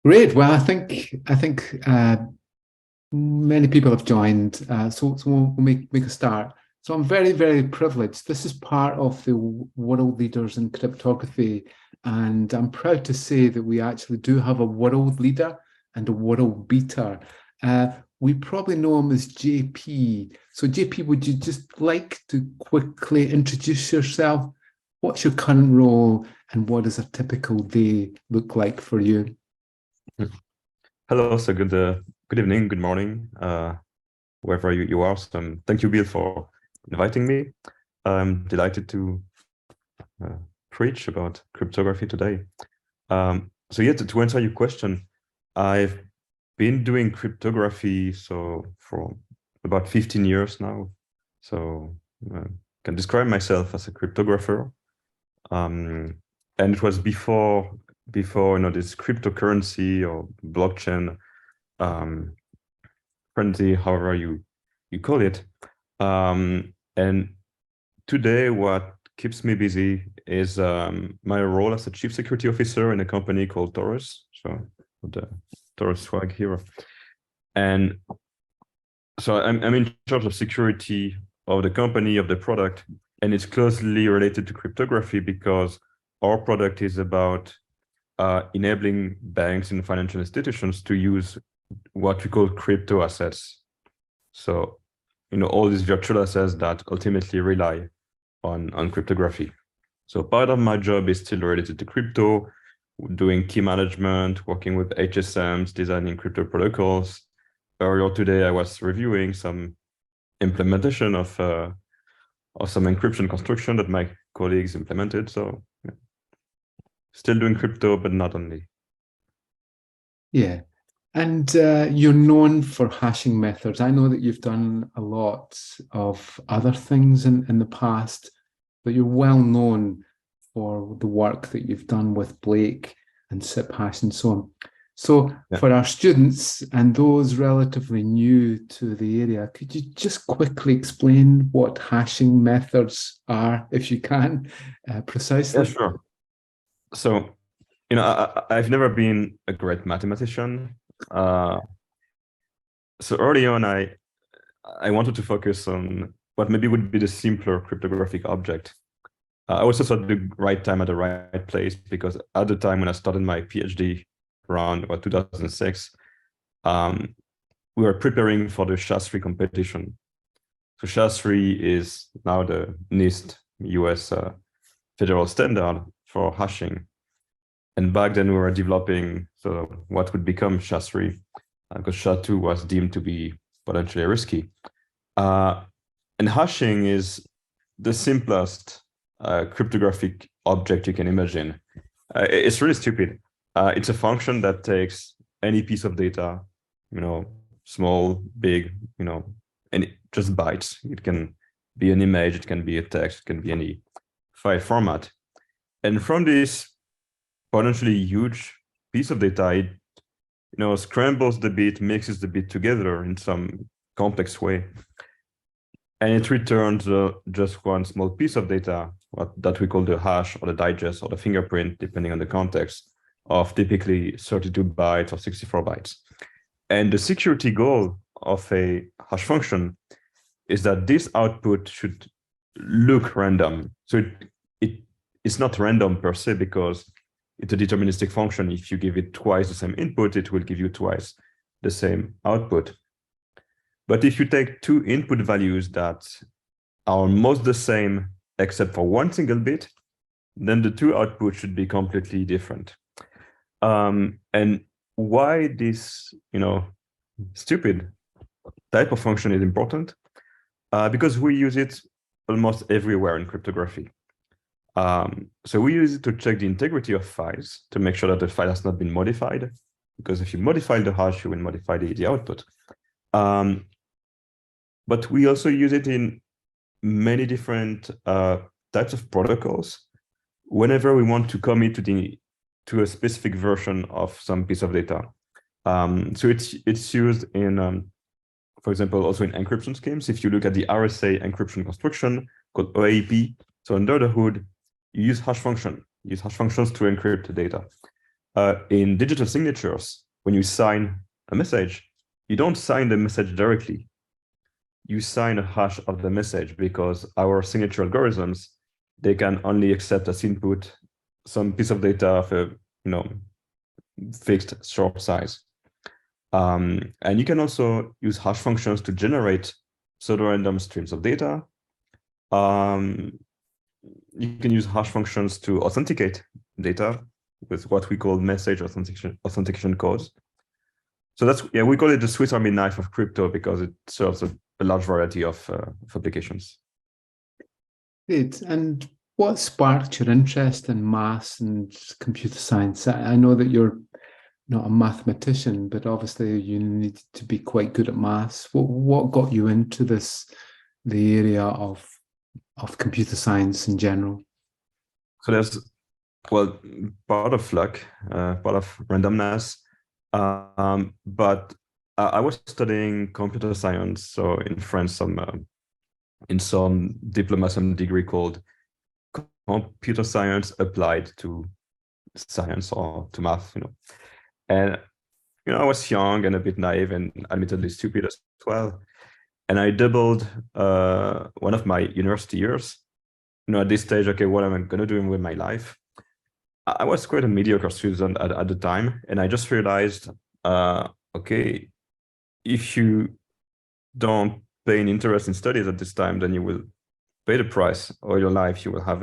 Great. Well, I think many people have joined, so we'll make a start. So I'm very, very privileged. This is part of the world leaders in cryptography, and I'm proud to say that we actually do have a world leader and a world beater. We probably know him as JP. So JP, would you just like to quickly introduce yourself? What's your current role, and what does a typical day look like for you? Hello, so good evening, good morning, wherever you are. So, thank you, Bill, for inviting me. I'm delighted to preach about cryptography today. So yeah, to answer your question, I've been doing cryptography for about 15 years now. So can describe myself as a cryptographer. And it was before this cryptocurrency or blockchain frenzy, however you call it. And today, what keeps me busy is my role as a chief security officer in a company called Taurus. So the Taurus swag here. And so I'm in charge of security of the company, of the product, and it's closely related to cryptography because our product is about enabling banks and financial institutions to use what we call crypto assets. So, all these virtual assets that ultimately rely on cryptography. So part of my job is still related to crypto, doing key management, working with HSMs, designing crypto protocols. Earlier today, I was reviewing some implementation of some encryption construction that my colleagues implemented. So yeah. Still doing crypto, but not only. Yeah. And you're known for hashing methods. I know that you've done a lot of other things in the past, but you're well known for the work that you've done with Blake and SipHash and so on. So Yeah. For our students and those relatively new to the area, could you just quickly explain what hashing methods are, if you can, precisely? Yeah, sure. So, I've never been a great mathematician. So early on, I wanted to focus on what maybe would be the simpler cryptographic object. I was also at the right time at the right place because at the time when I started my PhD around about 2006, we were preparing for the SHA-3 competition. So SHA-3 is now the NIST US federal standard for hashing. And back then we were developing what would become SHA-3 because SHA-2 was deemed to be potentially risky. And hashing is the simplest cryptographic object you can imagine. It's really stupid. It's a function that takes any piece of data, small, big, and just bytes. It can be an image, it can be a text, it can be any file format. And from this potentially huge piece of data, it scrambles the bit, mixes the bit together in some complex way. And it returns just one small piece of data, that we call the hash or the digest or the fingerprint, depending on the context, of typically 32 bytes or 64 bytes. And the security goal of a hash function is that this output should look random. So it's not random per se because it's a deterministic function. If you give it twice the same input, it will give you twice the same output. But if you take two input values that are almost the same except for one single bit, then the two outputs should be completely different. And why this, stupid type of function is important? Because we use it almost everywhere in cryptography. So we use it to check the integrity of files to make sure that the file has not been modified. Because if you modify the hash, you will modify the output. But we also use it in many different types of protocols whenever we want to commit to a specific version of some piece of data. So it's used in, for example, also in encryption schemes. If you look at the RSA encryption construction called OAP, so under the hood, you use hash functions to encrypt the data. in digital signatures, when you sign a message, you don't sign the message directly. You sign a hash of the message because our signature algorithms, they can only accept as input some piece of data of a fixed short size. And you can also use hash functions to generate pseudo-random streams of data. You can use hash functions to authenticate data with what we call message authentication codes. So that's, yeah, we call it the Swiss Army knife of crypto because it serves a large variety of applications. Great. And what sparked your interest in maths and computer science? I know that you're not a mathematician, but obviously you need to be quite good at maths. What got you into the area of computer science in general? So there's, well, part of luck, part of randomness, but I was studying computer science, so in France, in some diploma, some degree called computer science applied to science or to math, And I was young and a bit naive and admittedly stupid as well. And I doubled one of my university years. At this stage, okay, what am I going to do with my life? I was quite a mediocre student at the time, and I just realized, okay, if you don't pay an interest in studies at this time, then you will pay the price all your life. You will have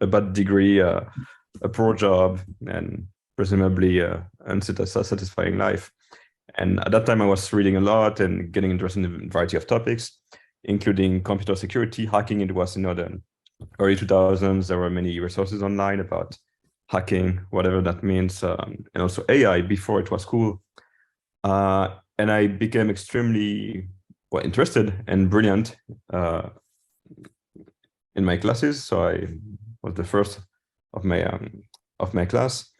a bad degree, a poor job, and presumably unsatisfying life. And at that time, I was reading a lot and getting interested in a variety of topics, including computer security, hacking. It was in the early 2000s. There were many resources online about hacking, whatever that means, and also AI before it was cool. And I became extremely interested and brilliant in my classes. So I was the first of my class,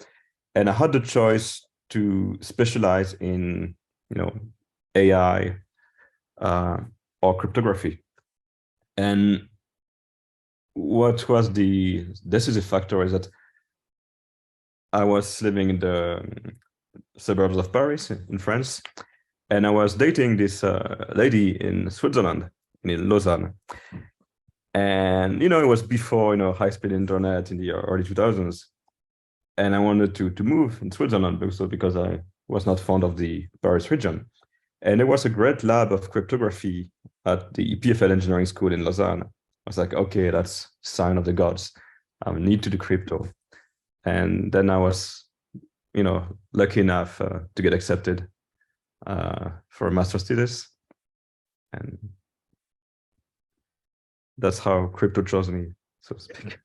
and I had the choice to specialize in AI or cryptography. And what was the decisive factor is that I was living in the suburbs of Paris in France, and I was dating this lady in Switzerland, in Lausanne. And it was before high-speed internet in the early 2000s, and I wanted to move in Switzerland because I was not fond of the Paris region. And there was a great lab of cryptography at the EPFL engineering school in Lausanne. I was like, okay, that's sign of the gods. I need to do crypto. And then I was, lucky enough to get accepted for a master's thesis. And that's how crypto chose me, so to speak.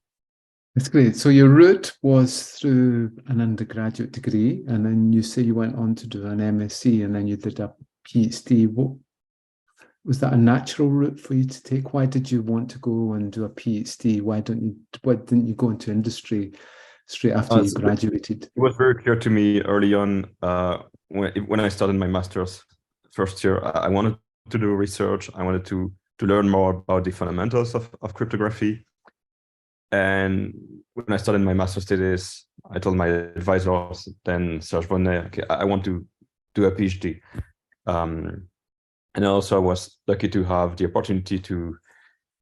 That's great. So your route was through an undergraduate degree, and then you say you went on to do an MSc, and then you did a PhD. What was that a natural route for you to take? Why did you want to go and do a PhD? Why didn't you go into industry straight after you graduated? It was very clear to me early on when I started my master's first year. I wanted to do research. I wanted to learn more about the fundamentals of cryptography. And when I started my master's thesis, I told my advisors, then Serge Bonnet, okay, I want to do a PhD. And also I was lucky to have the opportunity to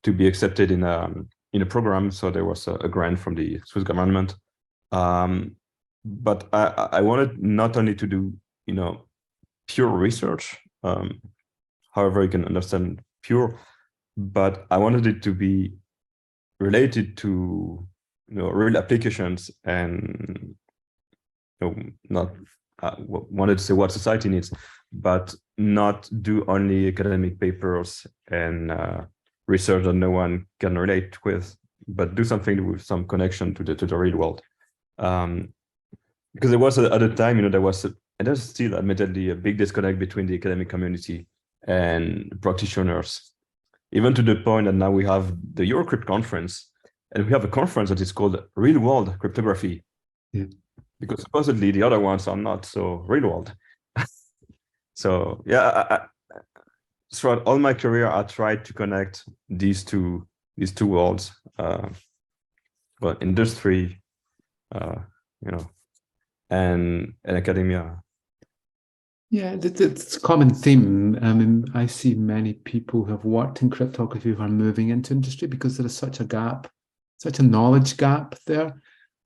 be accepted in a program. So there was a grant from the Swiss government. But I wanted not only to do, pure research, however you can understand pure, but I wanted it to be related to real applications and not wanted to say what society needs, but not do only academic papers and research that no one can relate with, but do something with some connection to the real world. Because there was at the time, there was and there's still admittedly a big disconnect between the academic community and practitioners, even to the point that now we have the Eurocrypt conference, and we have a conference that is called Real World Cryptography, because supposedly the other ones are not so real world. So yeah, throughout all my career, I tried to connect these two worlds, well, industry, and academia. Yeah, it's a common theme. I mean, I see many people who have worked in cryptography who are moving into industry because there is such a gap, such a knowledge gap there,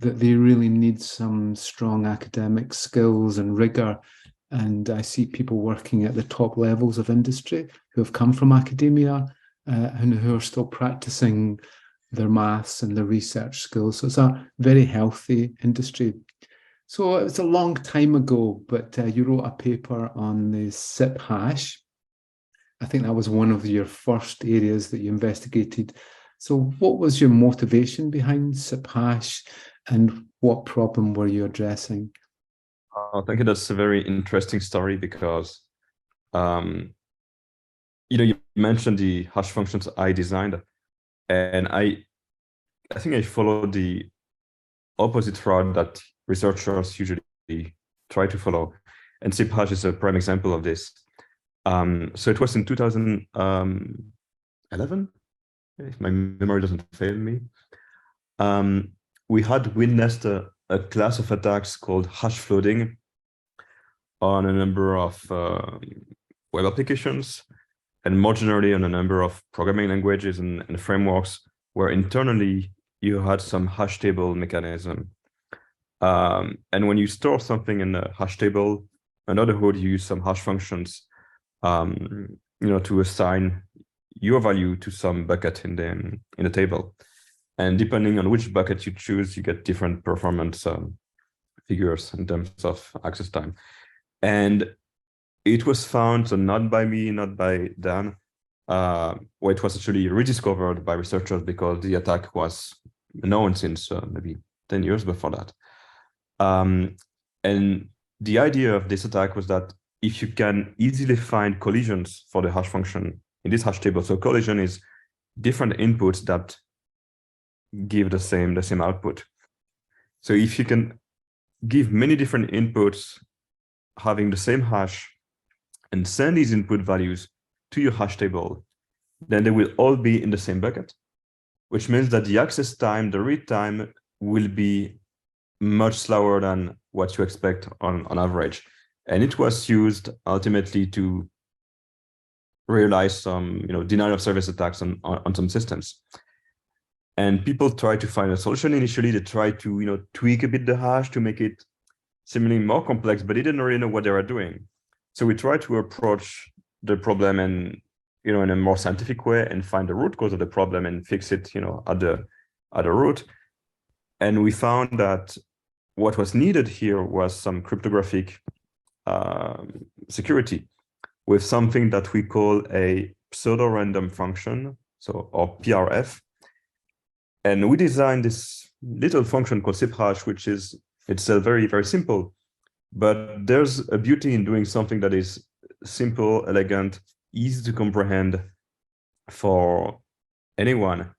that they really need some strong academic skills and rigor. And I see people working at the top levels of industry who have come from academia and who are still practicing their maths and their research skills. So it's a very healthy industry. So it was a long time ago, but you wrote a paper on the SipHash. I think that was one of your first areas that you investigated. So what was your motivation behind SipHash and what problem were you addressing? Thank you. That's a very interesting story because, you mentioned the hash functions I designed, and I think I followed the opposite route that researchers usually try to follow. And SipHash is a prime example of this. So it was in 2011, if my memory doesn't fail me. We had witnessed a class of attacks called hash flooding on a number of web applications, and more generally on a number of programming languages and frameworks where internally you had some hash table mechanism. And when you store something in a hash table, another hood, you use some hash functions, to assign your value to some bucket in the table. And depending on which bucket you choose, you get different performance figures in terms of access time. And it was found, so not by me, not by Dan, where it was actually rediscovered by researchers because the attack was known since maybe 10 years before that. And the idea of this attack was that if you can easily find collisions for the hash function in this hash table, so collision is different inputs that give the same output. So if you can give many different inputs having the same hash and send these input values to your hash table, then they will all be in the same bucket, which means that the access time, the read time, will be much slower than what you expect on average. And it was used ultimately to realize some denial of service attacks on some systems. And people try to find a solution. Initially, they try to tweak a bit the hash to make it seemingly more complex, but they didn't really know what they were doing. So we tried to approach the problem and in a more scientific way and find the root cause of the problem and fix it at the root. And we found that what was needed here was some cryptographic security with something that we call a pseudo-random function, or PRF. And we designed this little function called SipHash, which is itself very, very simple. But there's a beauty in doing something that is simple, elegant, easy to comprehend for anyone.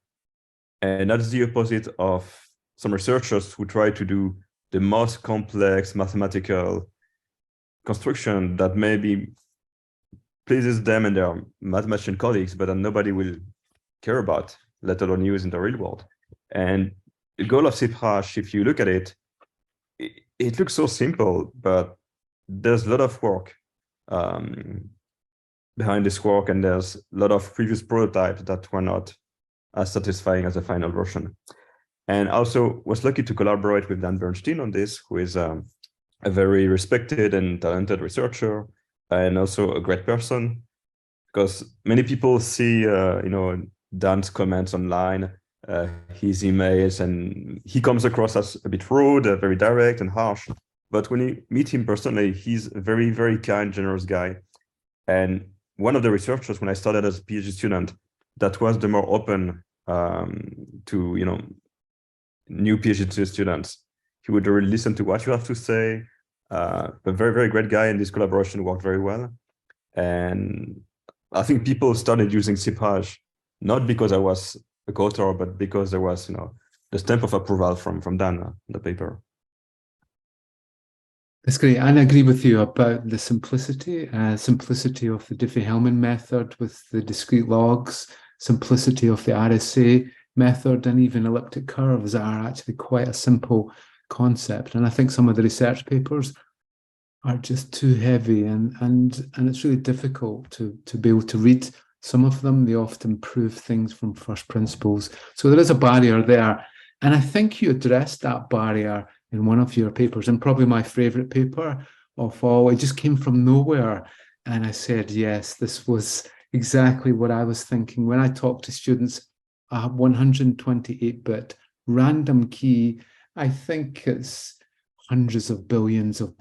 And that's the opposite of some researchers who try to do the most complex mathematical construction that maybe pleases them and their mathematician colleagues, but that nobody will care about, let alone use in the real world. And the goal of SipHash, if you look at it, it looks so simple, but there's a lot of work behind this work, and there's a lot of previous prototypes that were not as satisfying as the final version. And also was lucky to collaborate with Dan Bernstein on this, who is a very respected and talented researcher, and also a great person, because many people see, Dan's comments online, his emails, and he comes across as a bit rude, very direct and harsh. But when you meet him personally, he's a very, very kind, generous guy. And one of the researchers, when I started as a PhD student, that was the more open to, new PhD students. He would really listen to what you have to say. A very, very great guy, and this collaboration worked very well. And I think people started using SipHash, not because I was a co-author, but because there was, the stamp of approval from Dan in the paper. That's great. And I agree with you about the simplicity of the Diffie-Hellman method with the discrete logs, simplicity of the RSA method, and even elliptic curves are actually quite a simple concept. And I think some of the research papers are just too heavy, and it's really difficult to be able to read some of them. They often prove things from first principles. So there is a barrier there. And I think you addressed that barrier in one of your papers, and probably my favorite paper of all. It just came from nowhere. And I said, yes, this was exactly what I was thinking. When I talk to students, a 128-bit random key, I think it's hundreds of billions and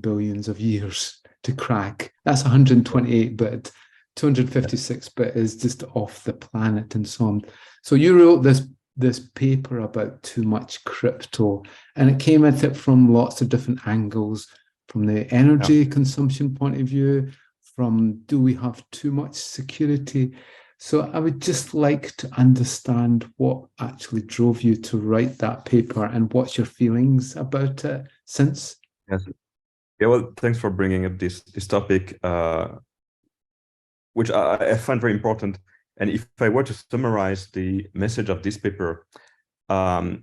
billions of years to crack. That's 128-bit. 256-bit is just off the planet and so on. So you wrote this paper about too much crypto, and it came at it from lots of different angles, from the energy consumption point of view, from do we have too much security? So I would just like to understand what actually drove you to write that paper, and what's your feelings about it since? Yes. Yeah, well, thanks for bringing up this topic, which I find very important. And if I were to summarize the message of this paper, so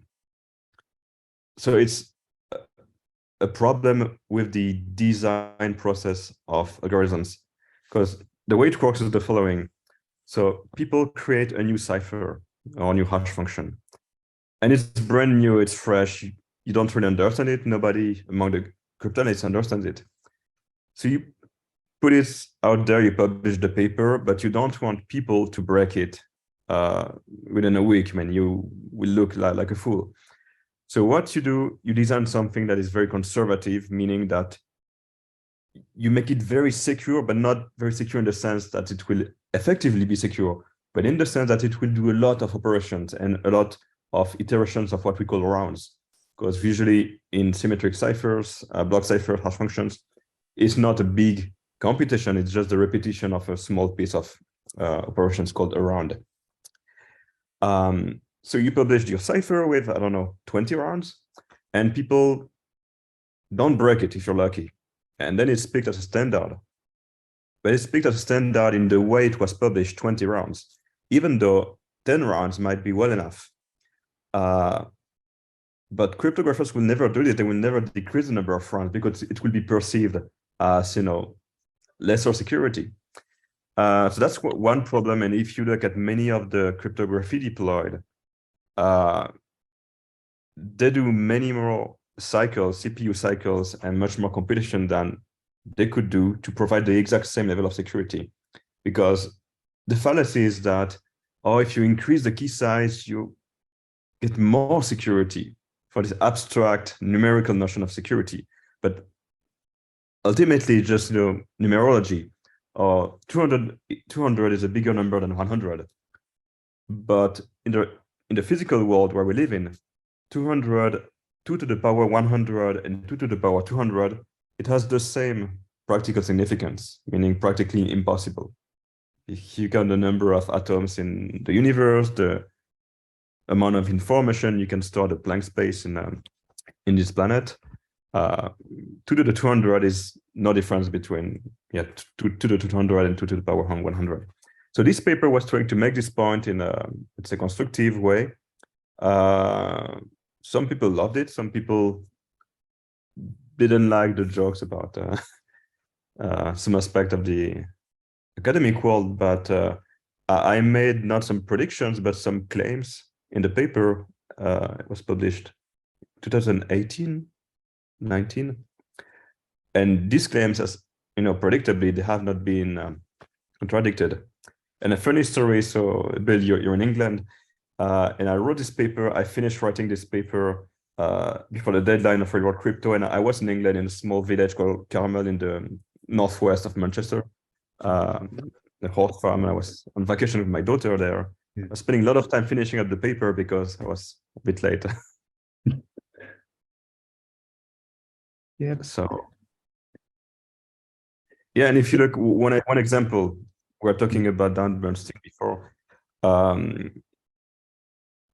it's a problem with the design process of algorithms, because the way it works is the following. So people create a new cipher or a new hash function, and it's brand new, it's fresh, you don't really understand it, nobody among the cryptanalysts understands it. So you put it out there, you publish the paper, but you don't want people to break it within a week. I mean, you will look like a fool. So what you do, you design something that is very conservative, meaning that you make it very secure, but not very secure in the sense that it will effectively be secure, but in the sense that it will do a lot of operations and a lot of iterations of what we call rounds. Because usually in symmetric ciphers, block ciphers, hash functions, it's not a big computation, it's just the repetition of a small piece of operations called a round. So you published your cipher with, I don't know, 20 rounds, and people don't break it if you're lucky. And then it's picked as a standard. But it's picked as a standard in the way it was published, 20 rounds, even though 10 rounds might be well enough. But cryptographers will never do it. They will never decrease the number of rounds because it will be perceived as, lesser security. So that's one problem. And if you look at many of the cryptography deployed, they do many more cycles, CPU cycles, and much more computation than they could do to provide the exact same level of security. Because the fallacy is that, if you increase the key size, you get more security for this abstract numerical notion of security. But ultimately, just numerology. 200 is a bigger number than 100. But in the physical world where we live in, 200, 2 to the power 100, and 2 to the power 200, it has the same practical significance, meaning practically impossible. If you count the number of atoms in the universe, the amount of information you can store, the blank space in this planet, 2 to the 200 is no difference between 2 to the 200 and 2 to the power 100. So this paper was trying to make this point in it's a constructive way. Some people loved it. Some people didn't like the jokes about some aspect of the academic world, but I made not some predictions, but some claims in the paper. It was published 2018, 19. And these claims, as predictably, they have not been contradicted. And a funny story, so Bill, you're in England, and I wrote this paper. I finished writing this paper before the deadline of Real World Crypto, and I was in England in a small village called Carmel in the northwest of Manchester, the horse farm. And I was on vacation with my daughter there. Yeah. I was spending a lot of time finishing up the paper because I was a bit late. Yeah. So, yeah, and if you look, one example, we're talking about Dan Bernstein before.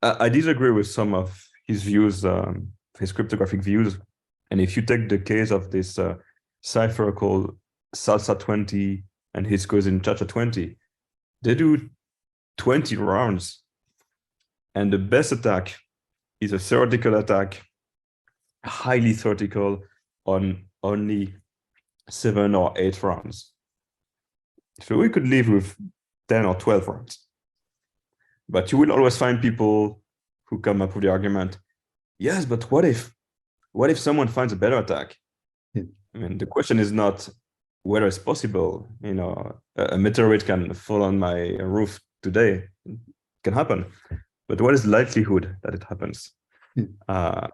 I disagree with some of his views, his cryptographic views. And if you take the case of this cipher called Salsa 20 and his cousin Chacha 20, they do 20 rounds. And the best attack is a theoretical attack highly theoretical on only 7 or 8 rounds. So we could live with 10 or 12 rounds. But you will always find people who come up with the argument, yes, but what if someone finds a better attack? Yeah. I mean, the question is not whether it's possible. You know, a meteorite can fall on my roof today. It can happen. But what is the likelihood that it happens? Yeah.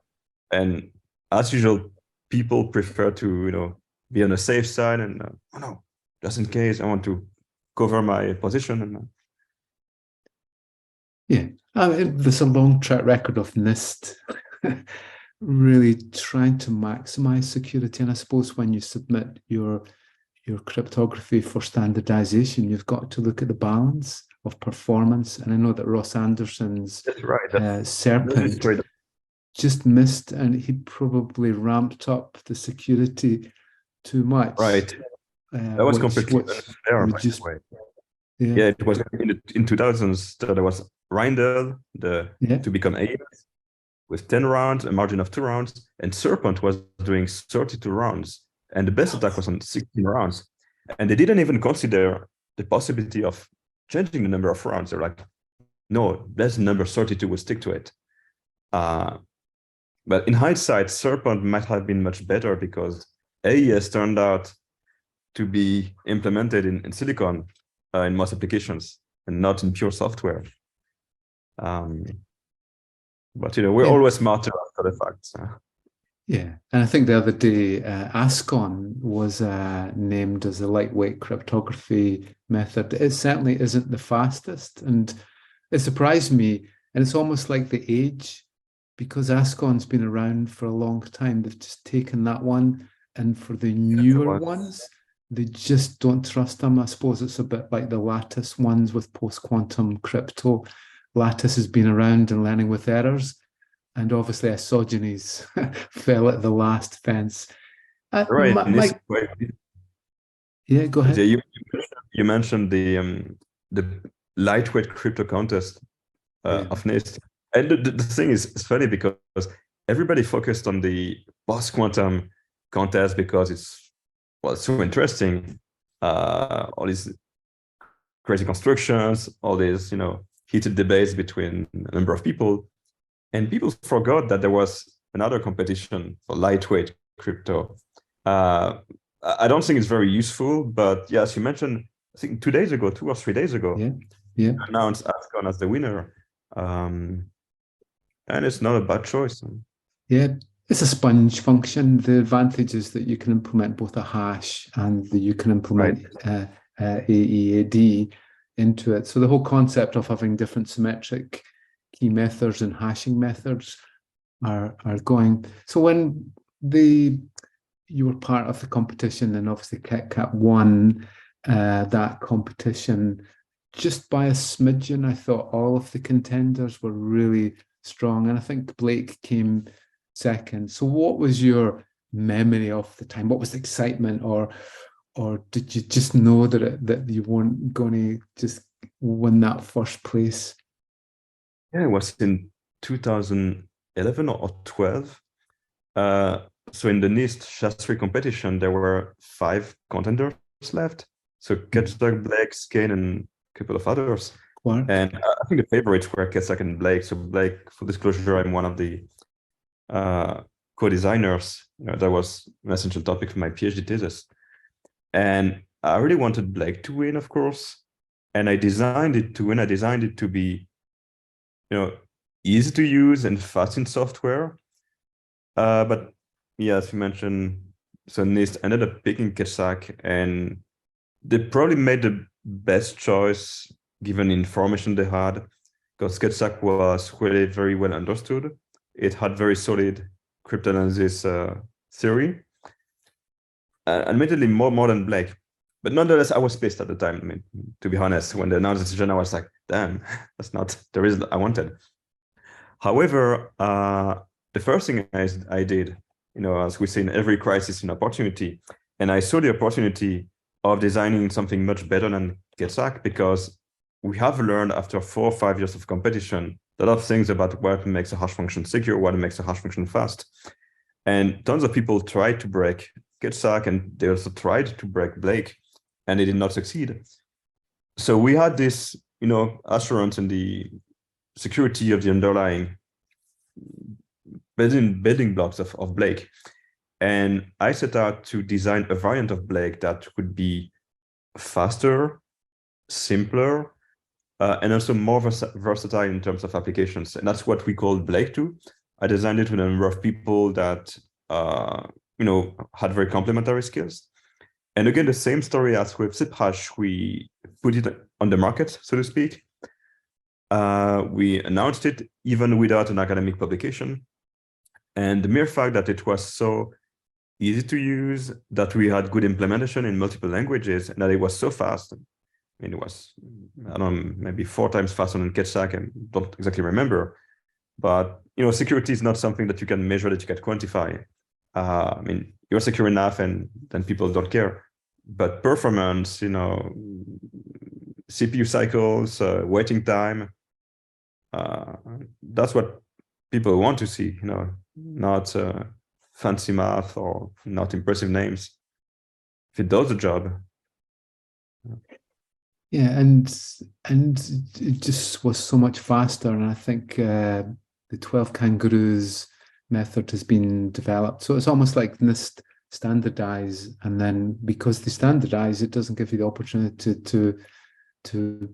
And as usual, people prefer to, you know, be on the safe side and, oh no, just in case I want to cover my position. And Yeah, there's a long track record of NIST really trying to maximize security. And I suppose when you submit your cryptography for standardization, you've got to look at the balance of performance. And I know that Ross Anderson's Serpent just missed, and he probably ramped up the security too much. Right. That was completely unfair, by the way. Yeah, it was in 2000s that there was Reindel to become A with 10 rounds, a margin of 2 rounds, and Serpent was doing 32 rounds, and the best attack was on 16 rounds. And they didn't even consider the possibility of changing the number of rounds. They're like, no, that's the number 32, we'll stick to it. But in hindsight, Serpent might have been much better because AES turned out to be implemented in silicon in most applications and not in pure software. But you know, we're always smarter after the fact. Yeah, and I think the other day, Ascon was named as a lightweight cryptography method. It certainly isn't the fastest, and it surprised me. And it's almost like the age, because Ascon's been around for a long time. They've just taken that one, and for the newer ones, they just don't trust them. I suppose it's a bit like the Lattice ones with post-quantum crypto. Lattice has been around and learning with errors, and obviously Isogenes fell at the last fence. Right. Yeah, go ahead. You mentioned the lightweight crypto contest of NIST. And the thing is, it's funny because everybody focused on the post-quantum contest because it's so interesting. All these crazy constructions, all these, you know, heated debates between a number of people, and people forgot that there was another competition for lightweight crypto. I don't think it's very useful, but yes, you mentioned, I think 2 or 3 days ago, yeah, announced Ascon as the winner. And it's not a bad choice. Yeah, it's a sponge function. The advantage is that you can implement both a hash and you can implement AEAD into it. So the whole concept of having different symmetric key methods and hashing methods are going. So when you were part of the competition, and obviously KitKat won that competition just by a smidgen. I thought all of the contenders were really strong, and I think Blake came second. So what was your memory of the time? What was the excitement, or did you just know that you weren't going to just win that first place? Yeah, it was in 2011 or 12. So in the NIST SHA-3 competition, there were 5 contenders left. So Ketzak, Blake, Skane, and a couple of others. What? And I think the favorites were Ketzak and Blake. So Blake, for disclosure, I'm one of the co-designers. That was an essential topic for my PhD thesis. And I really wanted Blake to win, of course. And I designed it to win. I designed it to be, easy to use and fast in software. But yeah, as you mentioned, so NIST ended up picking Ketzak, and they probably made the best choice given the information they had, because Ketzak was really very well understood. It had very solid cryptanalysis theory, admittedly more than Blake. But nonetheless, I was pissed at the time. I mean, to be honest, when they announced the decision, I was like, damn, that's not the result I wanted. However, the first thing I did, as we say in every crisis, an opportunity, and I saw the opportunity of designing something much better than Ketzak, because we have learned after 4 or 5 years of competition a lot of things about what makes a hash function secure, what makes a hash function fast. And tons of people tried to break Ketchak, and they also tried to break Blake, and they did not succeed. So we had this, assurance in the security of the underlying building blocks of Blake. And I set out to design a variant of Blake that would be faster, simpler, and also more versatile in terms of applications. And that's what we call Blake 2. I designed it with a number of people that, had very complementary skills. And again, the same story as with SipHash, we put it on the market, so to speak. We announced it even without an academic publication. And the mere fact that it was so easy to use, that we had good implementation in multiple languages, and that it was so fast. I mean, it was, I don't know, maybe 4 times faster than Ketchak, and don't exactly remember. But, security is not something that you can measure, that you can quantify. I mean, you're secure enough and then people don't care. But performance, CPU cycles, waiting time, that's what people want to see, not fancy math or not impressive names. If it does the job. Yeah, and it just was so much faster. And I think the 12 kangaroos method has been developed. So it's almost like this standardize, and then because they standardize, it doesn't give you the opportunity to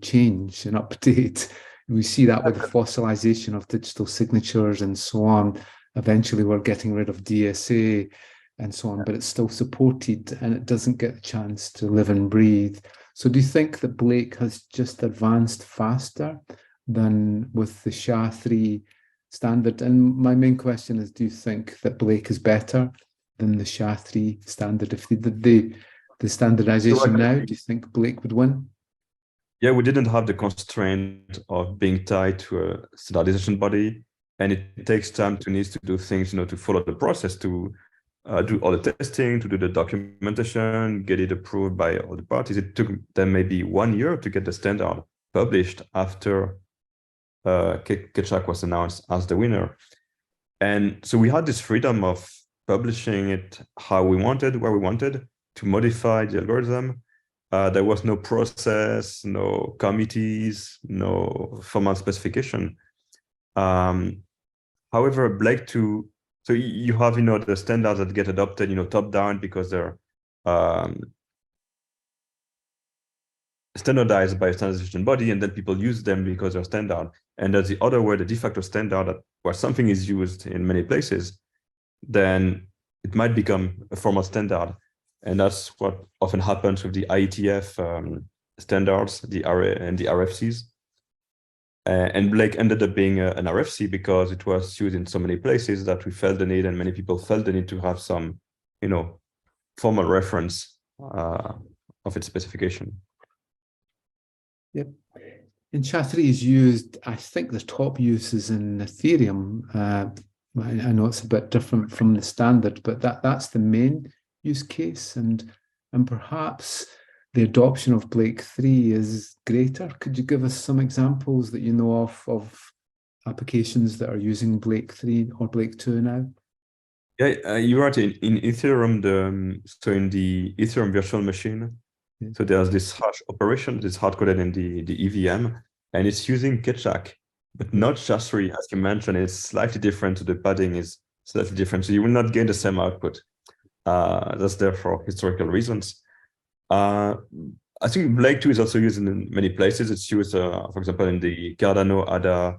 change and update. We see that with the fossilization of digital signatures and so on. Eventually, we're getting rid of DSA and so on, but it's still supported and it doesn't get a chance to live and breathe. So do you think that Blake has just advanced faster than with the SHA-3 standard? And my main question is, do you think that Blake is better than the SHA-3 standard? If they did the standardization now, do you think Blake would win? Yeah, we didn't have the constraint of being tied to a standardization body, and it takes time to do things, to follow the process, to do all the testing, to do the documentation, get it approved by all the parties. It took them maybe 1 year to get the standard published after Ketchak was announced as the winner. And so we had this freedom of publishing it how we wanted, where we wanted, to modify the algorithm. There was no process, no committees, no formal specification. However, Blake 2, so you have, the standards that get adopted, top down, because they're standardized by a standardization body, and then people use them because they're standard. And there's the other way, the de facto standard, that where something is used in many places, then it might become a formal standard. And that's what often happens with the IETF standards, the RFCs. And Blake ended up being an RFC because it was used in so many places that we felt the need, and many people felt the need to have some, formal reference of its specification. Yep. And SHA-3 is used, I think the top use is in Ethereum. I know it's a bit different from the standard, but that's the main use case, and perhaps the adoption of Blake 3 is greater. Could you give us some examples that you know of applications that are using Blake 3 or Blake 2 now? Yeah, you're right. In Ethereum, so in the Ethereum virtual machine, yeah. So there's this hash operation that's hard-coded in the EVM, and it's using Ketchak, but not SHA-3, as you mentioned. It's slightly different, so the padding is slightly different, so you will not gain the same output. That's there for historical reasons. I think Blake 2 is also used in many places. It's used, for example, in the Cardano ADA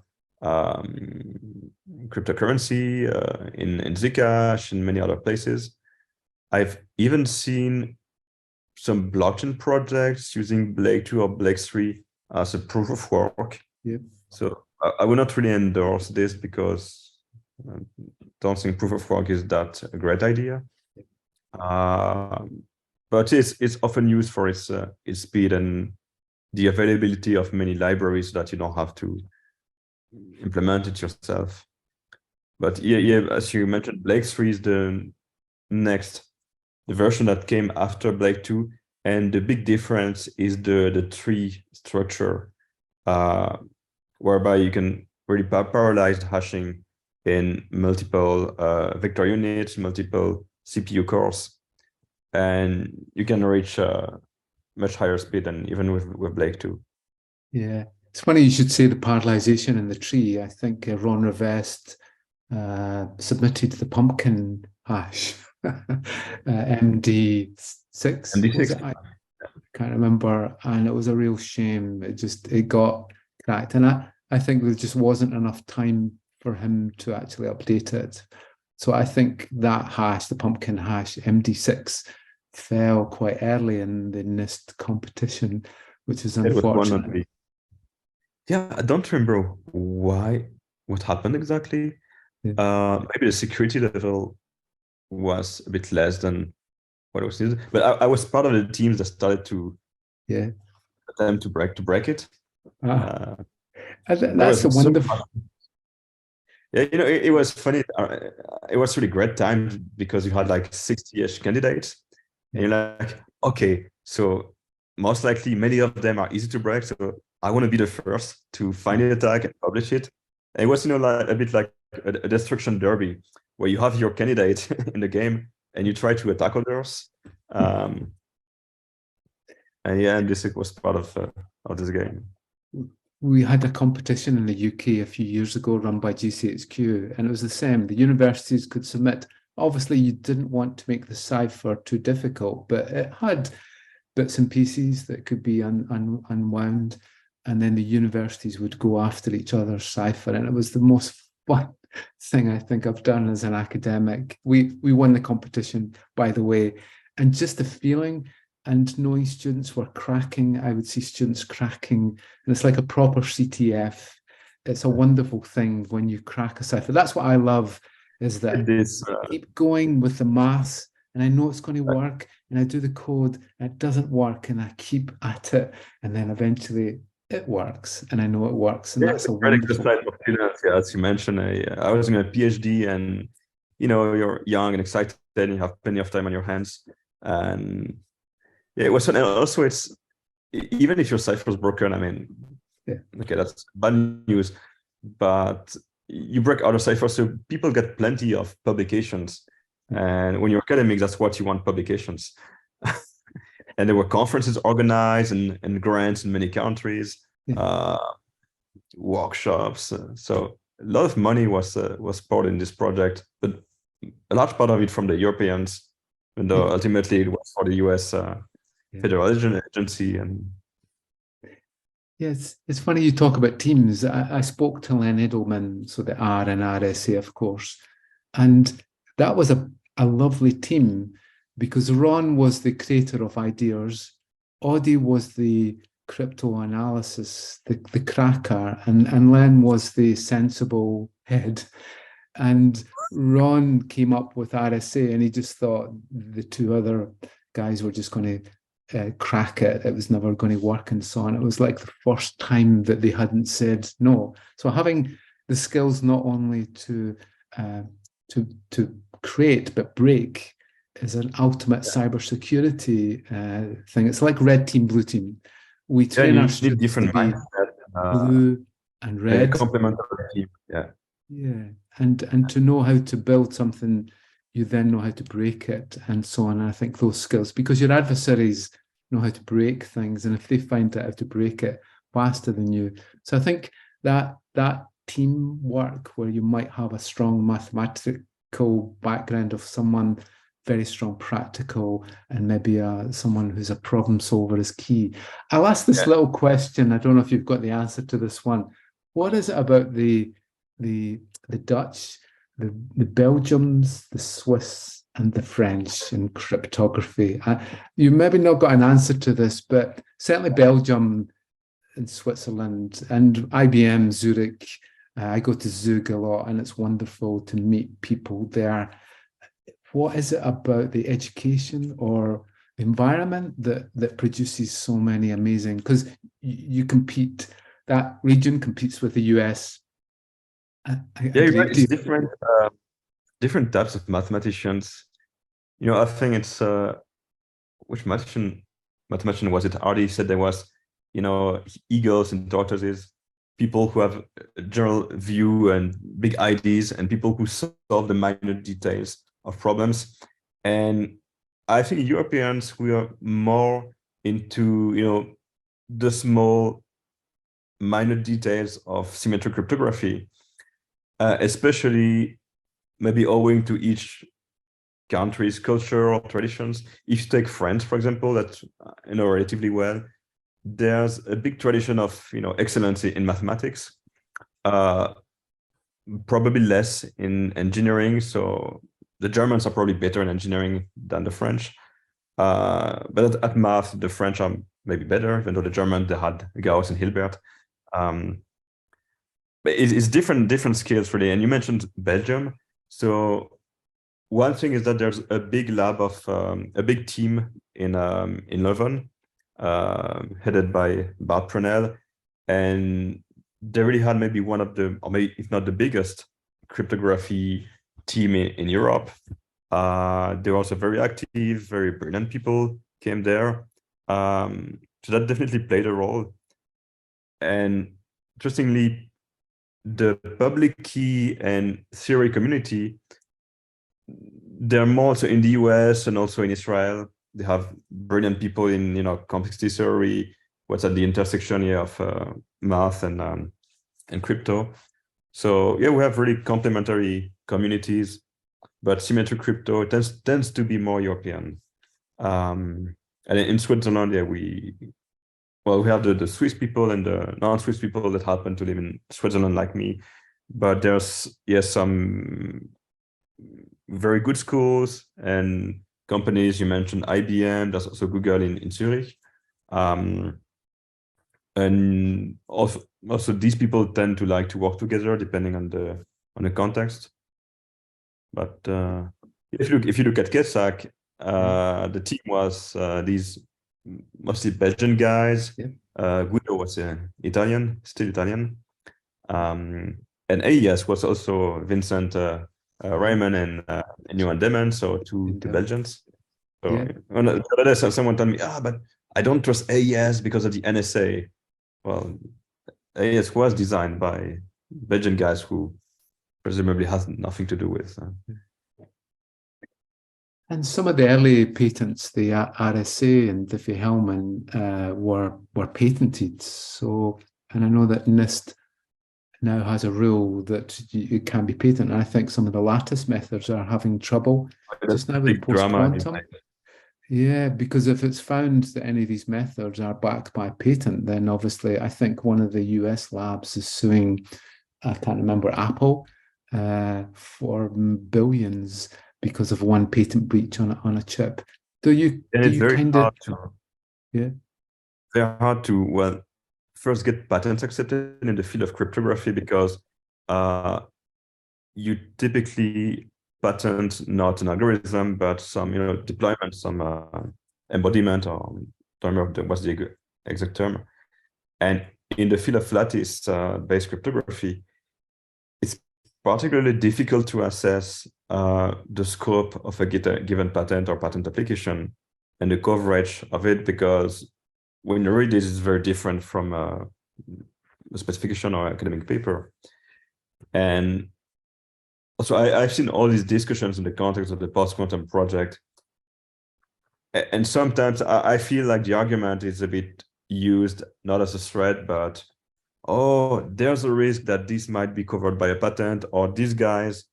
cryptocurrency, in Zcash, and many other places. I've even seen some blockchain projects using Blake 2 or Blake 3 as a proof of work. Yep. So I would not really endorse this because I don't think proof of work is that a great idea. But it's often used for its speed and the availability of many libraries so that you don't have to implement it yourself. But yeah, as you mentioned, Blake 3 is the version that came after Blake 2, and the big difference is the tree structure, whereby you can really parallelize hashing in multiple vector units, multiple CPU cores, and you can reach a much higher speed than even with Blake 2. Yeah, it's funny you should say the parallelization in the tree. I think Ron Rivest submitted the pumpkin hash, MD6, was it? MD6. I can't remember, and it was a real shame. It got cracked, and I think there just wasn't enough time for him to actually update it. So I think that hash, the pumpkin hash, MD6, fell quite early in the NIST competition, which is It was one of unfortunate. the. Yeah, I don't remember what happened exactly. Yeah. Maybe the security level was a bit less than what was needed. But I was part of the teams that started to Yeah. attempt to break it. Ah, That that's a was so wonderful. fun. Yeah, it was funny. It was really great time because you had like 60-ish candidates, and you're like, okay, so most likely many of them are easy to break. So I want to be the first to find the attack and publish it. And it was, like a bit like a destruction derby where you have your candidate in the game and you try to attack others. And yeah, and this was part of this game. We had a competition in the UK a few years ago run by GCHQ, and it was the same. The universities could submit. Obviously, you didn't want to make the cipher too difficult, but it had bits and pieces that could be unwound. And then the universities would go after each other's cipher. And it was the most fun thing I think I've done as an academic. We won the competition, by the way. And just the feeling and knowing students were cracking, I would see students cracking, and it's like a proper CTF. It's a wonderful thing when you crack a cipher. That's what I love, is that keep going with the maths, and I know it's going to work, and I do the code, and it doesn't work, and I keep at it, and then eventually it works, and I know it works, and yeah, that's a great wonderful. exercise for students. Yeah, as you mentioned, I was doing a PhD, and you're young and excited, and you have plenty of time on your hands, and yeah, it was fun. And also, it's even if your cipher is broken, I mean, Yeah. okay, that's bad news, but you break other ciphers, so people get plenty of publications. And when you're academic, that's what you want, publications. And there were conferences organized and grants in many countries, workshops. So a lot of money was poured in this project, but a large part of it from the Europeans, and ultimately it was for the US Federal Agency. And yeah, it's funny you talk about teams. I spoke to Len Edelman, so the R and RSA, of course, and that was a lovely team because Ron was the creator of ideas, Audie was the cryptanalysis, the cracker, and Len was the sensible head. And Ron came up with RSA, and he just thought the two other guys were just going to crack it. It was never going to work, and so on. It was like the first time that they hadn't said no. So having the skills not only to create but break is an ultimate cybersecurity thing. It's like red team, blue team. We train our students different to be blue and red. Complementary team. Yeah. Yeah, and to know how to build something, you then know how to break it, and so on. And I think those skills, because your adversaries know how to break things, and if they find out how to break it faster than you, so I think that teamwork where you might have a strong mathematical background of someone very strong practical, and maybe someone who's a problem solver is key. I'll ask this little question. I don't know if you've got the answer to this one. What is it about the Dutch, the Belgians, the Swiss, and the French in cryptography? You maybe not got an answer to this, but certainly Belgium and Switzerland and IBM, Zurich. I go to Zug a lot, and it's wonderful to meet people there. What is it about the education or environment that produces so many amazing? Because you compete, that region competes with the US. It's different types of mathematicians. I think it's which mathematician was it? Artie said there was, eagles and tortoises. people who have a general view and big ideas, and people who solve the minor details of problems. And I think Europeans, we are more into, the small minor details of symmetric cryptography, especially maybe owing to each country's culture or traditions. If you take France, for example, that relatively well, there's a big tradition of excellence in mathematics, probably less in engineering. So the Germans are probably better in engineering than the French, but at math, the French are maybe better, even though the German, they had Gauss and Hilbert. But it's different skills really. And you mentioned Belgium. So one thing is that there's a big lab of a big team in Leuven, headed by Bart Prenel, and they really had maybe one of the, or maybe if not the biggest, cryptography team in Europe. They were also very active, very brilliant people came there. So that definitely played a role. And interestingly, the public key and theory community, they're more so in the US and also in Israel. They have brilliant people in complexity theory, what's at the intersection here of math and crypto. So yeah, we have really complementary communities, but symmetric crypto tends to be more European. And in Switzerland, yeah, we have the Swiss people and the non-Swiss people that happen to live in Switzerland like me, but there's some very good schools and companies. You mentioned IBM, there's also Google in Zurich. And also these people tend to like to work together depending on the context. But if you look at KESAC, the team was these mostly Belgian guys. Yeah. Guido was Italian, still Italian. And AES was also Vincent Raymond and Johan Demmen, so two Belgians. So yeah. The other day, someone told me, but I don't trust AES because of the NSA. Well, AES was designed by Belgian guys who presumably has nothing to do with. And some of the early patents, the RSA and Diffie-Hellman were patented. So, and I know that NIST now has a rule that it can be patented. And I think some of the lattice methods are having trouble just now with post-quantum. Yeah, because if it's found that any of these methods are backed by patent, then obviously I think one of the US labs is suing, I can't remember, Apple for billions because of one patent breach on a chip. It's very hard to first get patents accepted in the field of cryptography, because you typically patent not an algorithm but some deployment, some embodiment, or don't remember what's the exact term. And in the field of lattice based cryptography, it's particularly difficult to assess the scope of a given patent or patent application and the coverage of it, because when you read this, it's very different from a specification or academic paper. And also, I've seen all these discussions in the context of the post-quantum project. And sometimes I feel like the argument is a bit used not as a threat, but, there's a risk that this might be covered by a patent, or these guys,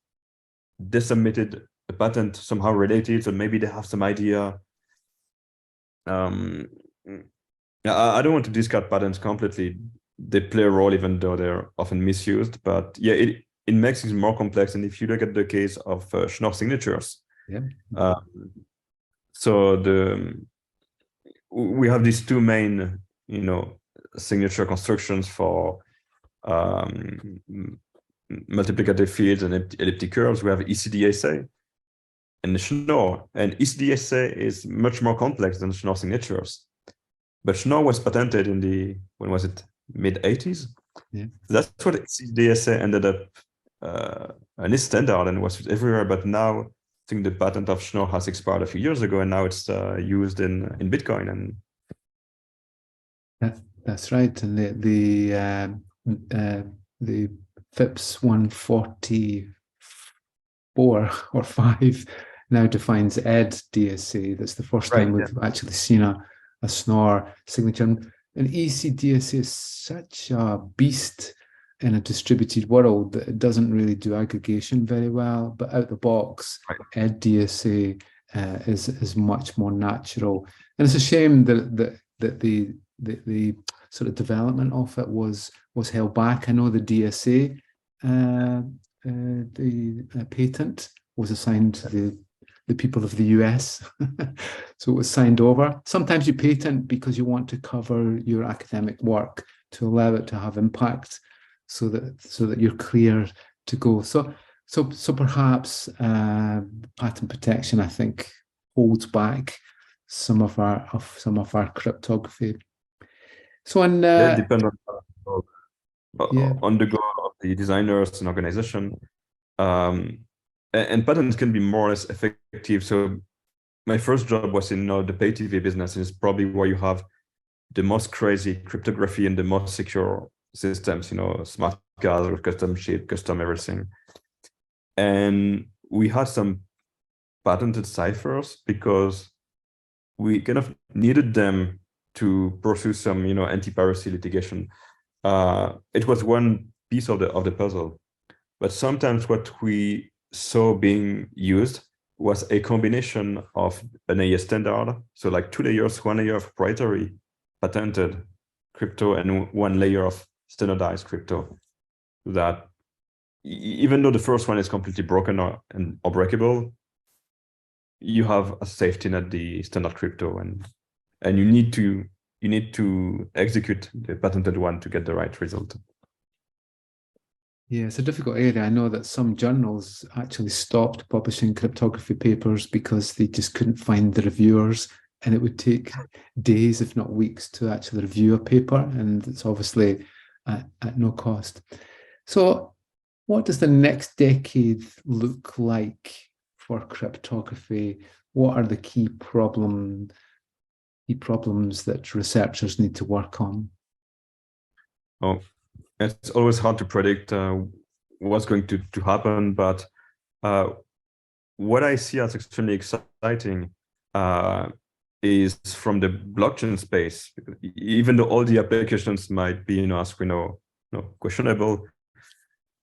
they submitted a patent somehow related, so maybe they have some idea. I don't want to discard patents completely. They play a role, even though they're often misused. But yeah, it makes things more complex. And if you look at the case of Schnorr signatures, so we have these two main, signature constructions for multiplicative fields and elliptic curves. We have ECDSA and Schnorr. And ECDSA is much more complex than Schnorr signatures. But Schnorr was patented in the, when was it, mid-80s? Yeah. That's what ECDSA ended up, and it's standard and was everywhere. But now I think the patent of Schnorr has expired a few years ago, and now it's used in Bitcoin. And that's right. And the FIPS 144 or 5 now defines EDSA. That's the first time we've actually seen a SNOR signature. And ECDSA is such a beast in a distributed world that it doesn't really do aggregation very well, but out the box, EDSA is much more natural. And it's a shame that the sort of development of it was held back. I know the DSA, the patent was assigned to the people of the US. So it was signed over. Sometimes you patent because you want to cover your academic work to allow it to have impact so that you're clear to go. So perhaps patent protection, I think, holds back some of our cryptography. So it depends on the goal of the designers and organization. And patents can be more or less effective. So my first job was in the pay TV business. It's probably where you have the most crazy cryptography and the most secure systems, smart cards with custom chip, custom everything. And we had some patented ciphers because we kind of needed them to pursue some, anti-piracy litigation. It was one piece of the puzzle, but sometimes what we saw being used was a combination of an AES standard, so like 2 layers, 1 layer of proprietary patented crypto and 1 layer of standardized crypto. That even though the first one is completely broken or breakable, you have a safety net, the standard crypto, and you need to execute the patented one to get the right result. Yeah, it's a difficult area. I know that some journals actually stopped publishing cryptography papers because they just couldn't find the reviewers, and it would take days, if not weeks, to actually review a paper, and it's obviously at no cost. So what does the next decade look like for cryptography? What are the key problems that researchers need to work on? Oh, it's always hard to predict what's going to happen, but what I see as extremely exciting is from the blockchain space. Even though all the applications might be, as we know, questionable,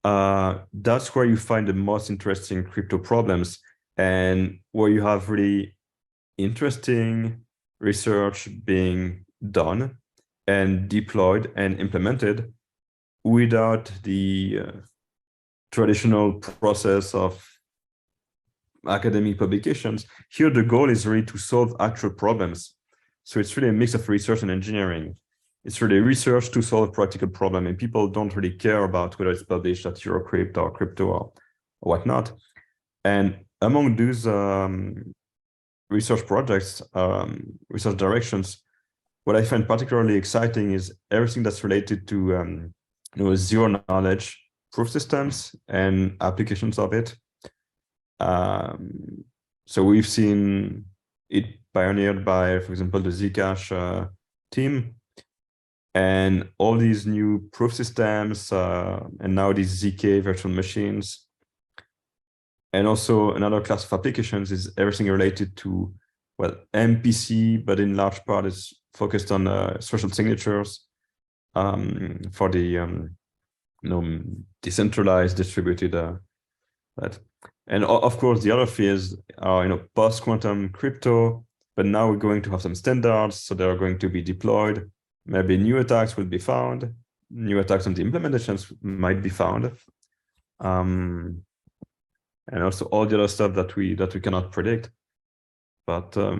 that's where you find the most interesting crypto problems and where you have really interesting research being done and deployed and implemented without the traditional process of academic publications. Here, the goal is really to solve actual problems. So it's really a mix of research and engineering. It's really research to solve a practical problem, and people don't really care about whether it's published at Eurocrypt or crypto or whatnot. And among those research projects, research directions, what I find particularly exciting is everything that's related to zero knowledge proof systems and applications of it. So we've seen it pioneered by, for example, the Zcash team, and all these new proof systems, and now these ZK virtual machines. And also another class of applications is everything related to, well, MPC, but in large part is focused on social signatures for the decentralized distributed that. And of course, the other fields are post-quantum crypto, but now we're going to have some standards, so they're going to be deployed. Maybe new attacks will be found. New attacks on the implementations might be found. And also all the other stuff that we cannot predict. But as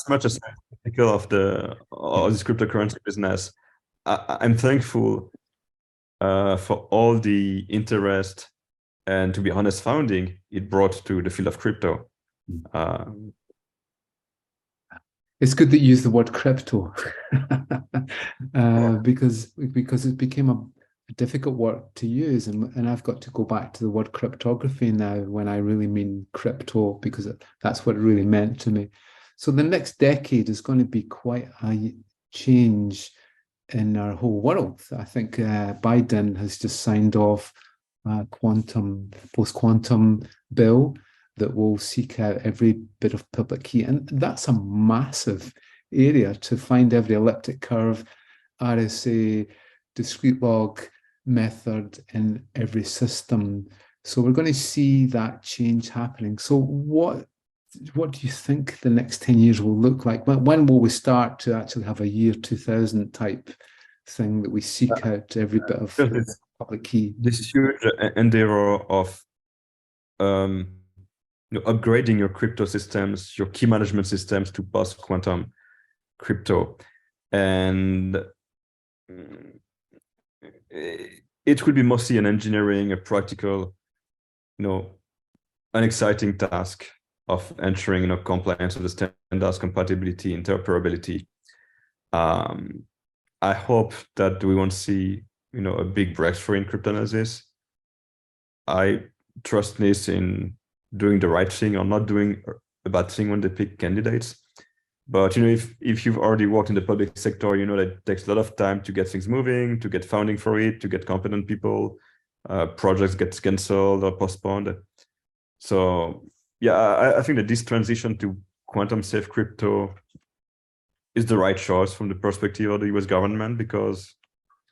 much as I'm critical of this cryptocurrency business, I'm thankful for all the interest and, to be honest, founding it brought to the field of crypto. It's good that you use the word crypto because it became a difficult word to use, and I've got to go back to the word cryptography now when I really mean crypto, because that's what it really meant to me. So the next decade is going to be quite a change in our whole world. I think Biden has just signed off a post-quantum bill that will seek out every bit of public key. And that's a massive area to find every elliptic curve, RSA, discrete log method in every system. So we're going to see that change happening. So what do you think the next 10 years will look like? When will we start to actually have a year 2000 type thing that we seek out every bit of public key? This huge endeavor of upgrading your crypto systems, your key management systems to post-quantum crypto. And it will be mostly an engineering, a practical, an exciting task of ensuring compliance with the standards, compatibility, interoperability. I hope that we won't see a big breakthrough in cryptanalysis. I trust NIST in doing the right thing or not doing a bad thing when they pick candidates. But if you've already worked in the public sector, you know that it takes a lot of time to get things moving, to get funding for it, to get competent people. Projects get canceled or postponed. So yeah, I think that this transition to quantum safe crypto is the right choice from the perspective of the US government, because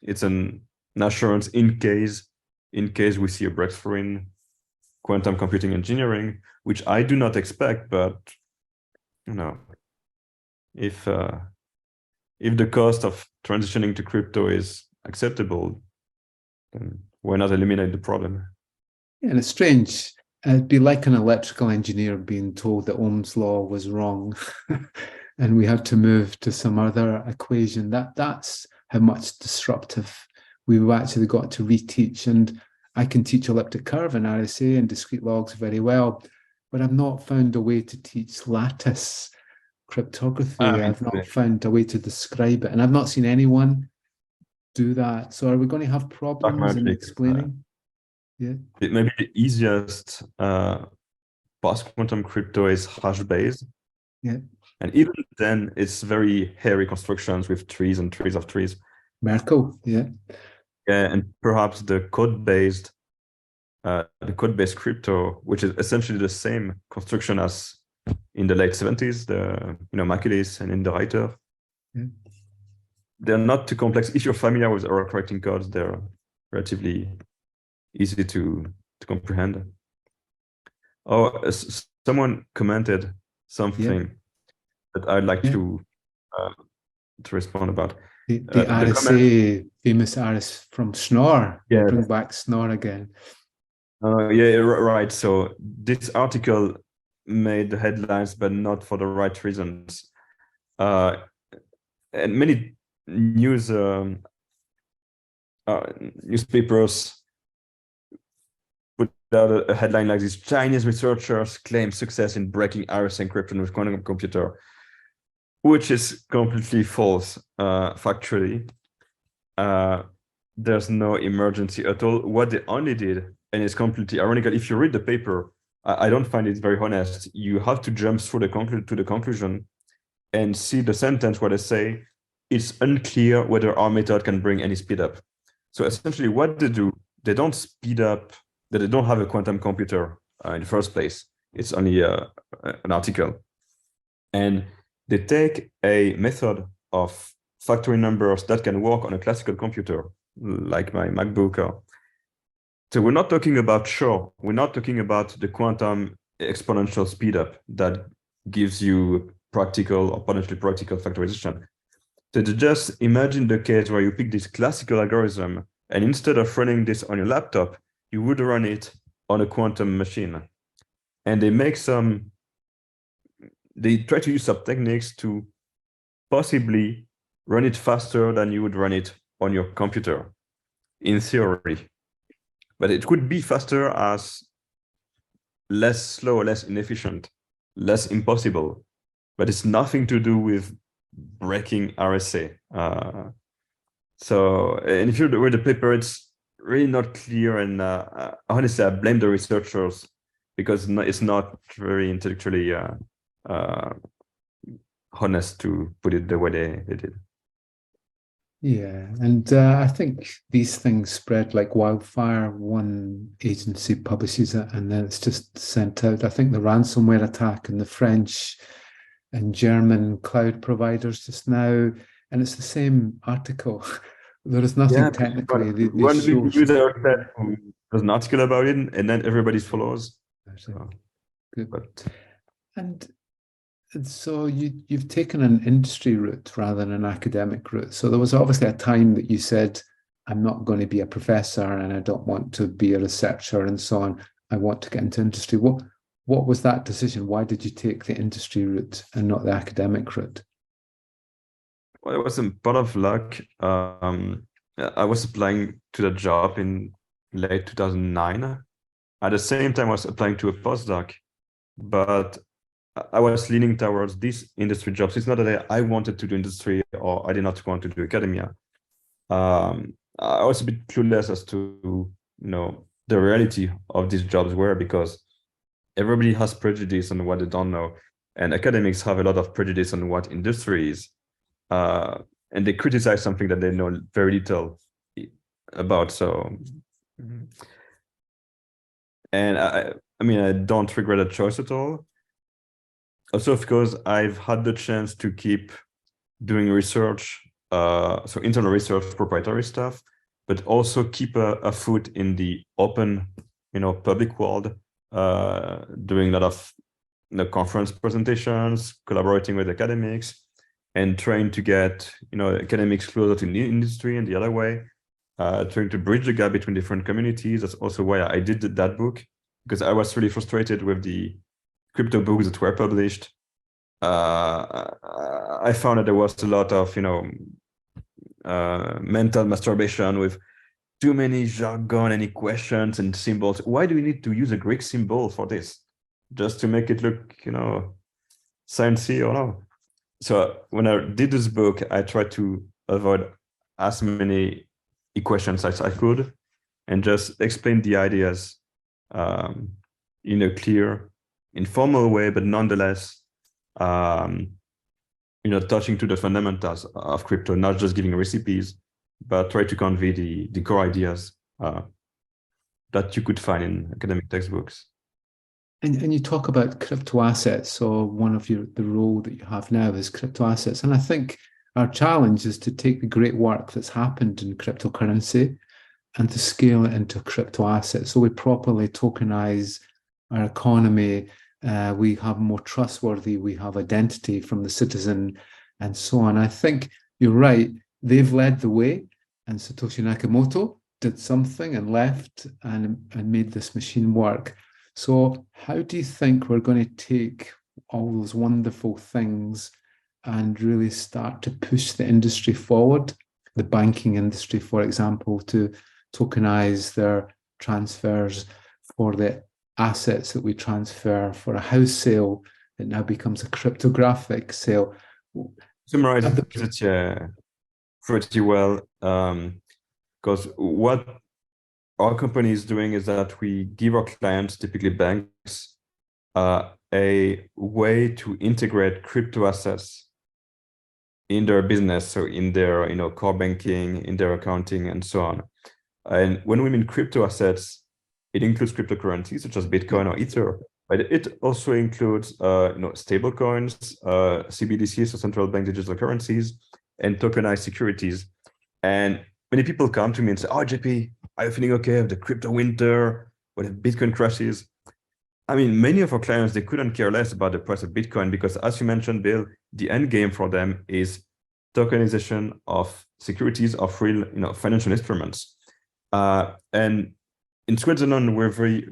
it's an assurance in case we see a breakthrough in quantum computing engineering, which I do not expect, but if the cost of transitioning to crypto is acceptable, then why not eliminate the problem? Yeah, and it's strange. It'd be like an electrical engineer being told that Ohm's law was wrong and we had to move to some other equation. That's how much disruptive we've actually got to reteach. And I can teach elliptic curve and RSA and discrete logs very well, but I've not found a way to teach lattice cryptography. I've not found a way to describe it, and I've not seen anyone do that. So are we going to have problems in explaining? Yeah, maybe the easiest post-quantum crypto is hash-based. Yeah, and even then, it's very hairy constructions with trees and trees of trees. Merkle, yeah. And perhaps the code-based crypto, which is essentially the same construction as in the late 70s, the Maculis and in the writer. Yeah. They're not too complex. If you're familiar with error correcting codes, they're relatively easy to comprehend. Oh, someone commented something that I'd like to respond about. The RSA, famous RS from Schnorr. Yeah, bring back Schnorr again. Yeah, right. So this article made the headlines, but not for the right reasons. And many newspapers put out a headline like this: Chinese researchers claim success in breaking RSA encryption with quantum computer, which is completely false, factually. There's no emergency at all. What they only did, and it's completely ironical, if you read the paper, I don't find it very honest. You have to jump through to the conclusion and see the sentence where they say, it's unclear whether our method can bring any speed up. So essentially what they do, they don't speed up, that they don't have a quantum computer in the first place. It's only an article. And they take a method of factoring numbers that can work on a classical computer, like my MacBook. So we're not talking about we're not talking about the quantum exponential speedup that gives you practical or potentially practical factorization. So just imagine the case where you pick this classical algorithm, and instead of running this on your laptop, you would run it on a quantum machine. And they try to use some techniques to possibly run it faster than you would run it on your computer, in theory. But it could be faster as less slow, less inefficient, less impossible. But it's nothing to do with breaking RSA. And if you read the paper, it's really not clear. And honestly, I blame the researchers, because it's not very intellectually honest to put it the way they did. Yeah, and I think these things spread like wildfire. One agency publishes it and then it's just sent out. I think the ransomware attack and the French and German cloud providers just now, and it's the same article. There is Yeah, nothing technically. They one big show. user said who does an article about it, and then everybody follows. Good. But And so you've taken an industry route rather than an academic route. So there was obviously a time that you said, I'm not going to be a professor and I don't want to be a researcher and so on. I want to get into industry. What was that decision? Why did you take the industry route and not the academic route? well, it was a lot of luck. I was applying to the job in late 2009. At the same time, I was applying to a postdoc, but I was leaning towards these industry jobs. It's not that I wanted to do industry or I did not want to do academia. I was a bit clueless as to the reality of these jobs were, because everybody has prejudice on what they don't know, and academics have a lot of prejudice on what industry is, and they criticize something that they know very little about. So, and I mean, I don't regret a choice at all. Also, of course, I've had the chance to keep doing research, so internal research, proprietary stuff, but also keep a foot in the open, public world, doing a lot of conference presentations, collaborating with academics, and trying to get academics closer to the industry and the other way, trying to bridge the gap between different communities. That's also why I did that book, because I was really frustrated with the crypto books that were published. I found that there was a lot of mental masturbation with too many jargon and equations and symbols. Why do we need to use a Greek symbol for this? Just to make it look, sciencey or no? So when I did this book, I tried to avoid as many equations as I could and just explain the ideas in a clear, informal way, but nonetheless, touching to the fundamentals of crypto, not just giving recipes, but try to convey the core ideas that you could find in academic textbooks. And you talk about crypto assets. So one of the role that you have now is crypto assets. And I think our challenge is to take the great work that's happened in cryptocurrency and to scale it into crypto assets. So we properly tokenize our economy. We have more trustworthy, we have identity from the citizen and so on. I think you're right. They've led the way, and Satoshi Nakamoto did something and left and made this machine work. So how do you think we're going to take all those wonderful things and really start to push the industry forward? The banking industry, for example, to tokenize their transfers for the assets that we transfer. For a house sale, it now becomes a cryptographic sale. Summarize it pretty well, because what our company is doing is that we give our clients, typically banks, a way to integrate crypto assets in their business, so in their core banking, in their accounting, and so on. And when we mean crypto assets, it includes cryptocurrencies such as Bitcoin or Ether, but it also includes stable coins, CBDCs, so central bank digital currencies, and tokenized securities. And many people come to me and say, "Oh, JP, are you feeling okay with the crypto winter? What if Bitcoin crashes?" I mean, many of our clients, they couldn't care less about the price of Bitcoin, because as you mentioned, Bill, the end game for them is tokenization of securities, of real financial instruments. And in Switzerland, we're very,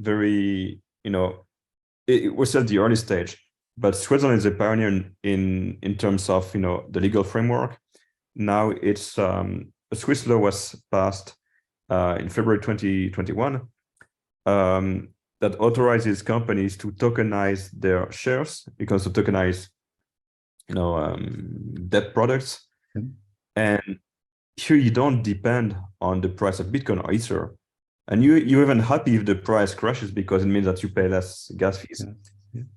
we're still at the early stage, but Switzerland is a pioneer in terms of the legal framework. Now it's a Swiss law was passed in February 2021 that authorizes companies to tokenize their shares, because to tokenize debt products. And here you don't depend on the price of Bitcoin or Ether. And you're even happy if the price crashes, because it means that you pay less gas fees.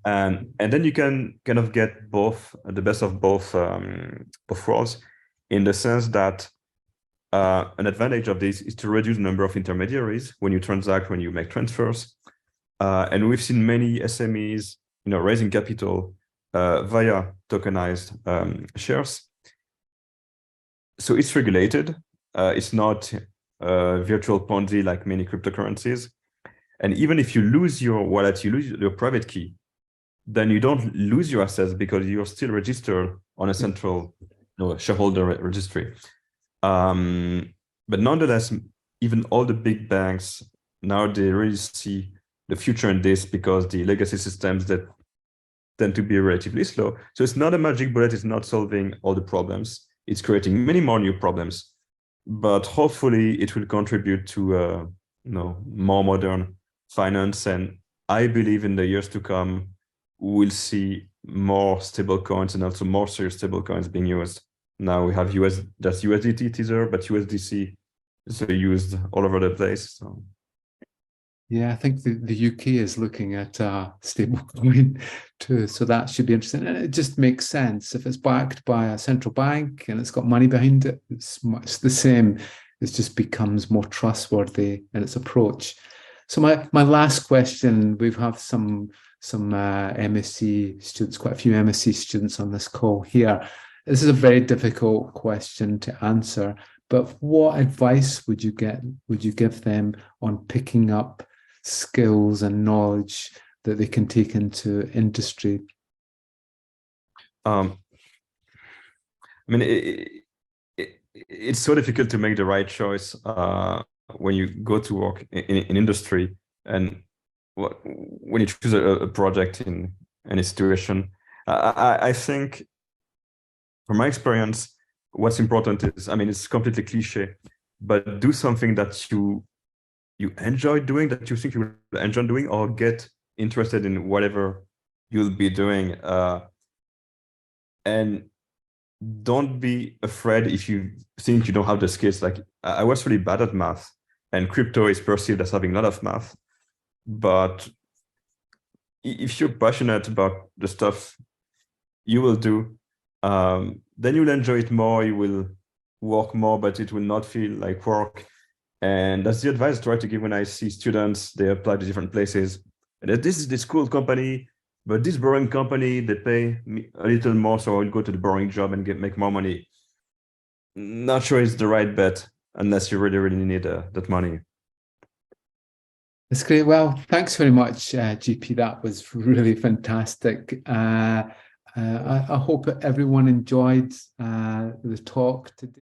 And then you can kind of get the best of both worlds, in the sense that an advantage of this is to reduce the number of intermediaries when you transact, when you make transfers. And we've seen many SMEs, raising capital via tokenized shares. So it's regulated. It's not virtual Ponzi like many cryptocurrencies. And even if you lose your wallet, you lose your private key, then you don't lose your assets because you're still registered on a central shareholder registry. But nonetheless, even all the big banks, now they really see the future in this because the legacy systems that tend to be relatively slow. So it's not a magic bullet, it's not solving all the problems. It's creating many more new problems, but hopefully it will contribute to more modern finance. And I believe in the years to come, we'll see more stable coins and also more serious stable coins being used. Now we have that's USDT teaser, but USDC is used all over the place. So. Yeah, I think the UK is looking at stablecoin too, so that should be interesting. And it just makes sense if it's backed by a central bank and it's got money behind it. It's the same. It just becomes more trustworthy in its approach. So my last question: we have some MSc students, quite a few MSc students on this call here. This is a very difficult question to answer, but what advice would you give them on picking up skills and knowledge that they can take into industry? I mean, it's so difficult to make the right choice when you go to work in industry, and when you choose a project in any situation. I think, from my experience, what's important is, it's completely cliche, but do something that you enjoy doing, that you think you will enjoy doing, or get interested in whatever you'll be doing. And don't be afraid if you think you don't have the skills. Like, I was really bad at math, and crypto is perceived as having a lot of math. But if you're passionate about the stuff you will do, then you'll enjoy it more, you will work more, but it will not feel like work. And that's the advice I try to give when I see students, they apply to different places. And this is this cool company, but this boring company, they pay me a little more, so I'll go to the boring job and make more money. Not sure it's the right bet unless you really, really need that money. That's great. Well, thanks very much, GP. That was really fantastic. I hope everyone enjoyed the talk today.